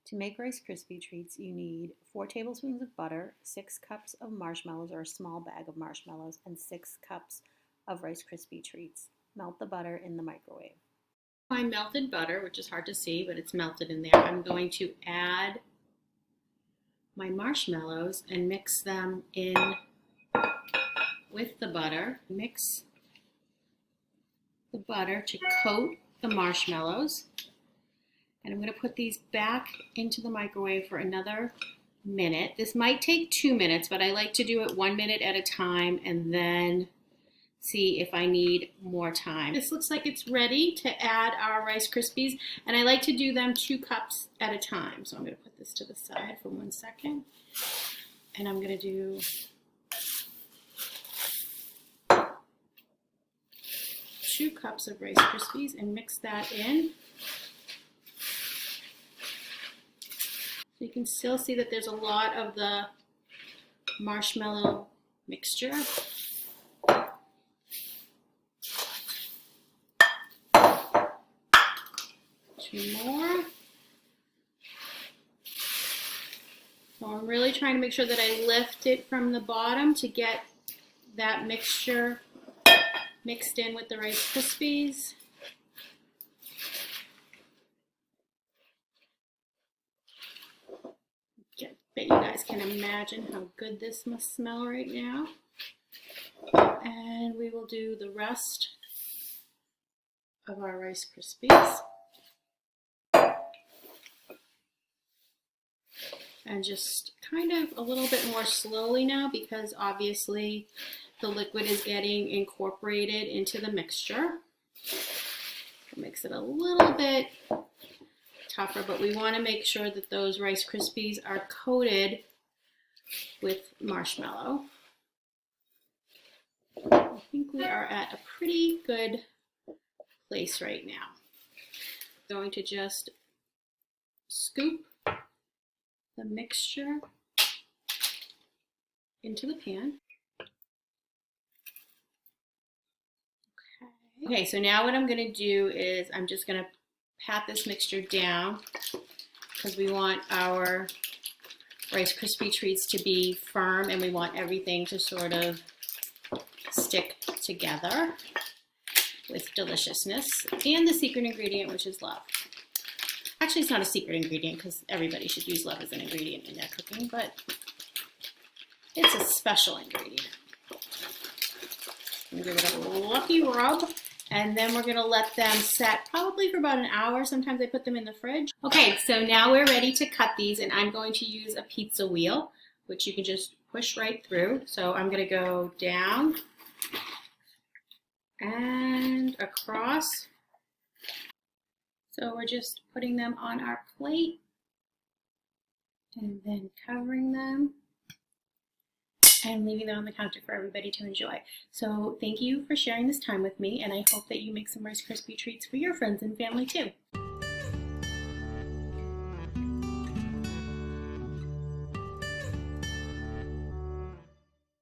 To make Rice Krispie treats, you need 4 tablespoons of butter, 6 cups of marshmallows or a small bag of marshmallows, and 6 cups of Rice Krispie treats. Melt the butter in the microwave. My melted butter, which is hard to see, but it's melted in there, I'm going to add my marshmallows and mix them in with the butter. Mix the butter to coat the marshmallows. And I'm going to put these back into the microwave for another minute. This might take 2 minutes, but I like to do it 1 minute at a time and then see if I need more time. This looks like it's ready to add our Rice Krispies, and I like to do them 2 cups at a time. So I'm going to put this to the side for 1 second, and I'm going to do 2 cups of Rice Krispies and mix that in. So you can still see that there's a lot of the marshmallow mixture. Two more. So I'm really trying to make sure that I lift it from the bottom to get that mixture mixed in with the Rice Krispies. Bet you guys can imagine how good this must smell right now. And we will do the rest of our Rice Krispies. And just kind of a little bit more slowly now, because obviously the liquid is getting incorporated into the mixture. It makes it a little bit tougher, but we want to make sure that those Rice Krispies are coated with marshmallow. I think we are at a pretty good place right now. I'm going to just scoop the mixture into the pan. Okay, so now what I'm going to do is I'm just going to pat this mixture down because we want our Rice Krispie treats to be firm and we want everything to sort of stick together with deliciousness and the secret ingredient, which is love. Actually, it's not a secret ingredient because everybody should use love as an ingredient in their cooking, but it's a special ingredient. I'm going to give it a lucky rub. And then we're going to let them set probably for about an hour. Sometimes I put them in the fridge. Okay, so now we're ready to cut these, and I'm going to use a pizza wheel, which you can just push right through. So I'm going to go down and across. So we're just putting them on our plate and then covering them and leaving them on the counter for everybody to enjoy. So thank you for sharing this time with me, and I hope that you make some Rice Krispie treats for your friends and family too.